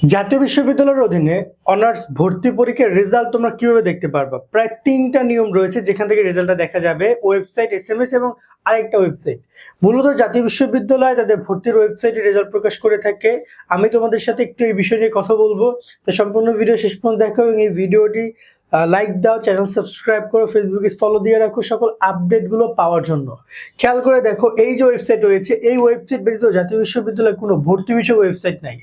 জাতীয় বিশ্ববিদ্যালয়ের অধীনে অনার্স ভর্তি পরীক্ষার রেজাল্ট তোমরা কিভাবে দেখতে পারবা? প্রায় 3টা নিয়ম রয়েছে যেখান থেকে রেজাল্টটা দেখা যাবে। ওয়েবসাইট, এসএমএস এবং আরেকটা ওয়েবসাইট। মূলত জাতীয় বিশ্ববিদ্যালয় তাদের ভর্তির ওয়েবসাইটে রেজাল্ট প্রকাশ করে থাকে। আমি তোমাদের সাথে একটু এই বিষয় নিয়ে কথা বলবো, তো সম্পূর্ণ ভিডিও শেষ পর্যন্ত দেখো এবং এই ভিডিওটি লাইক দাও, চ্যানেল সাবস্ক্রাইব করো, ফেসবুকে ফলো দিয়ে রাখো সকল আপডেটগুলো পাওয়ার জন্য। খেয়াল করে দেখো, এই যে ওয়েবসাইট রয়েছে, এই ওয়েবসাইট ব্যতীত জাতীয় বিশ্ববিদ্যালয়ের কোনো ভর্তি বিষয়ক ওয়েবসাইট নাই।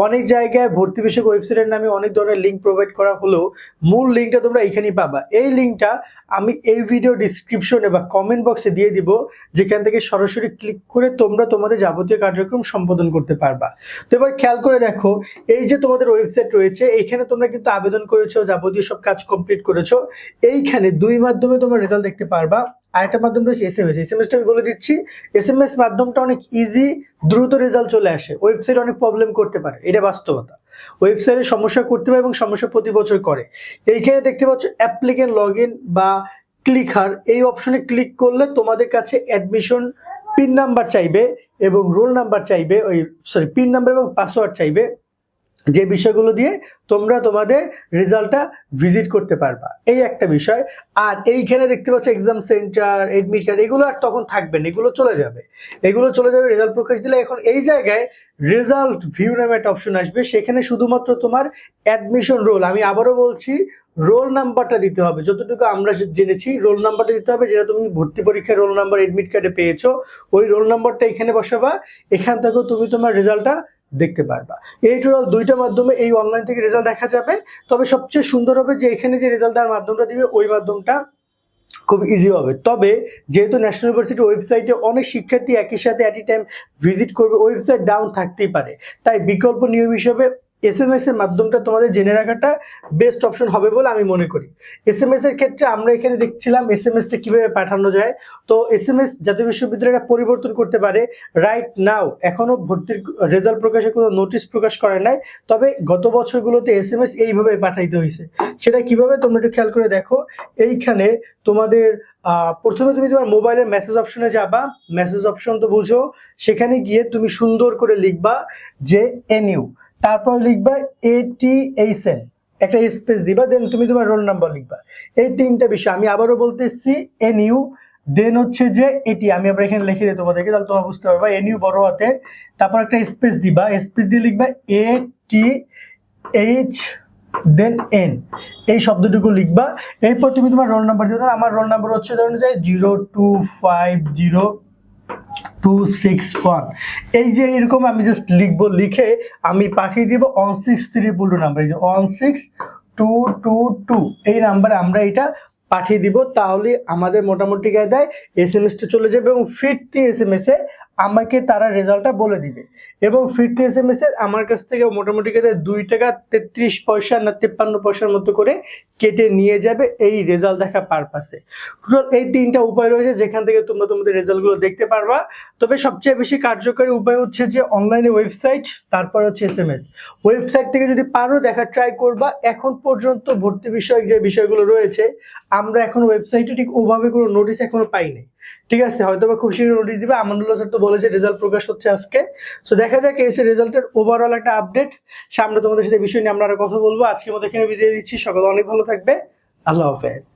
অনেক জায়গায় ভর্তি বিষয়ক ওয়েবসাইটের নামে অনেক ধরনের লিঙ্ক প্রোভাইড করা হলেও মূল লিঙ্কটা তোমরা এখানেই পাবা। এই লিঙ্কটা আমি এই ভিডিও ডিসক্রিপশনে বা কমেন্ট বক্সে দিয়ে দিব, যেখান থেকে সরাসরি ক্লিক করে তোমরা তোমাদের যাবতীয় কার্যক্রম সম্পাদন করতে পারবা। তো এবার খেয়াল করে দেখো, এই যে তোমাদের ওয়েবসাইট রয়েছে, এইখানে তোমরা কিন্তু আবেদন করেছো, যাবতীয় সব কাজ কমপ্লিট করেছো। এইখানে দুই মাধ্যমে তোমরা রেজাল্ট দেখতে পারবা। আরেকটা মাধ্যম রয়েছে এসএমএস। এসএমএসটা আমি বলে দিচ্ছি। এসএমএস মাধ্যমটা অনেক ইজি, দ্রুত রেজাল্ট চলে আসে। ওয়েবসাইট অনেক প্রবলেম করতে পারে, এটা বাস্তবতা। ওয়েবসাইটে সমস্যা করতে পারে এবং সমস্যা প্রতি বছর করে। এইখানে দেখতে পাচ্ছ অ্যাপ্লিকেন্ট লগ ইন বা ক্লিকার, এই অপশনে ক্লিক করলে তোমাদের কাছে অ্যাডমিশন পিন নাম্বার চাইবে এবং রোল নাম্বার চাইবে, পিন নাম্বার এবং পাসওয়ার্ড চাইবে, যে বিষয়গুলো দিয়ে তোমরা তোমাদের রেজাল্টটা ভিজিট করতে পারবা। এই একটা বিষয়। আর এইখানে দেখতে পাচ্ছ এক্সাম সেন্টার, এডমিট কার্ড, এগুলো আর তখন থাকবে না, এগুলো চলে যাবে। রেজাল্ট প্রকাশ দিলে। এখন এই জায়গায় রেজাল্ট ভিউ নামে একটা অপশন আসবে, সেখানে শুধুমাত্র তোমার অ্যাডমিশন রোল, আমি আবারও বলছি, রোল নাম্বারটা দিতে হবে। যতটুকু আমরা জেনেছি, রোল নাম্বারটা দিতে হবে, যেটা তুমি ভর্তি পরীক্ষায় রোল নাম্বার এডমিট কার্ডে পেয়েছো। ওই রোল নাম্বারটা এখানে বসাবা, এখান থেকেও তুমি তোমার রেজাল্টটা দেখতে পারবা। এই টোটাল দুইটা মাধ্যমে এই অনলাইন থেকে রেজাল্ট দেখা যাবে। তবে সবচেয়ে সুন্দর হবে যে এখানে যে রেজাল্ট দেওয়ার মাধ্যমটা দিবে, ওই মাধ্যমটা খুব ইজি হবে। তবে যেহেতু ন্যাশনাল ইউনিভার্সিটি ওয়েবসাইটে অনেক শিক্ষার্থী একই সাথে অ্যাট এ টাইম ভিজিট করবে, ওয়েবসাইট ডাউন থাকতেই পারে। তাই বিকল্প নিয়ম হিসেবে এসএমএস এর মাধ্যমটা তোমাদের জেনে রাখাটা বেস্ট অপশন হবে বলে আমি মনে করি। এসএমএস এর ক্ষেত্রে আমরা এখানে দেখছিলাম এসএমএসটা কিভাবে পাঠানো যায়। তো এসএমএস জাতীয় বিশ্ববিদ্যালয়টা পরিবর্তন করতে পারে। রাইট নাও এখনো ভর্তির রেজাল্ট প্রকাশে কোনো নোটিশ প্রকাশ করে নাই, তবে গত বছরগুলোতে এসএমএস এইভাবে পাঠাইতে হয়েছে। সেটা কিভাবে তোমরা একটু খেয়াল করে দেখো। এইখানে তোমাদের প্রথমে তুমি তোমার মোবাইলের মেসেজ অপশনে যাবা, মেসেজ অপশন তো বুঝো, সেখানে গিয়ে তুমি সুন্দর করে লিখবা যে এনইউ, তারপর লিখবা ATHN, একটা স্পেস দিবা, দেন তুমি তোমার রোল নাম্বার লিখবা। এই তিনটা বিষয় আমি আবারও বলতেছি, এনইউ, দেন হচ্ছে যে এটি, আমি আবার এখানে লিখে দিই তোমাদেরকে, তাহলে তোমরা বুঝতে পারবা। এনইউ বড় হাতের, তারপর একটা স্পেস দিবা, স্পেস দিয়ে লিখবা ATH দেন এন, এই শব্দটুকু লিখবা। এরপর তুমি তোমার রোল নাম্বার দিবে। আমার রোল নাম্বার হচ্ছে ধরুন যে 0250261। এই যে এরকম আমি জাস্ট লিখবো, লিখে আমি পাঠিয়ে দিব 16322 নাম্বার, এই যে 16222 এই নাম্বারে আমরা এটা পাঠিয়ে দিব। তাহলে আমাদের মোটামুটি কায়দায় এসএমএসটা চলে যাবে এবং ফিরতি এসএমএসে আমাকে তারা রেজাল্টটা বলে দিবে। এবং ফিরতি এসএমএসে আমার কাছ থেকে মোটামুটি কায়দায় 2 টাকা 33 পয়সা না 53 পয়সার মতো করে কেটে নিয়ে যাবে এই রেজাল্ট দেখা পারপাসে। টোটাল এই তিনটা উপায় রয়েছে যেখান থেকে তোমরা তোমাদের রেজাল্টগুলো দেখতে পারবা। তবে সবচেয়ে বেশি কার্যকরী উপায় হচ্ছে যে অনলাইনে ওয়েবসাইট, তারপর হচ্ছে এসএমএস। ওয়েবসাইট থেকে যদি পারো দেখা ট্রাই করবা। এখন পর্যন্ত ভর্তি বিষয়ক যে বিষয়গুলো রয়েছে, আমরা এখন ওয়েবসাইটে ঠিক ওভাবে কোনো নোটিশ এখনো পাইনি। ঠিক আছে, হয়তো বা খুব শীঘ্রই নোটিশ দিবে। আমানুল্লাহ স্যার তো বলেছে রেজাল্ট প্রকাশ হচ্ছে আজকে। সো দেখা যাক এসে রেজাল্টের ওভারঅল একটা আপডেট। সামনে তোমাদের সাথে বিষয় নিয়ে আমরা আরো কথা বলবো। আজকের মতো এখানে বিদায় দিচ্ছি। সকালে অনেক ভালো থাকবে। আল্লাহ হাফেজ।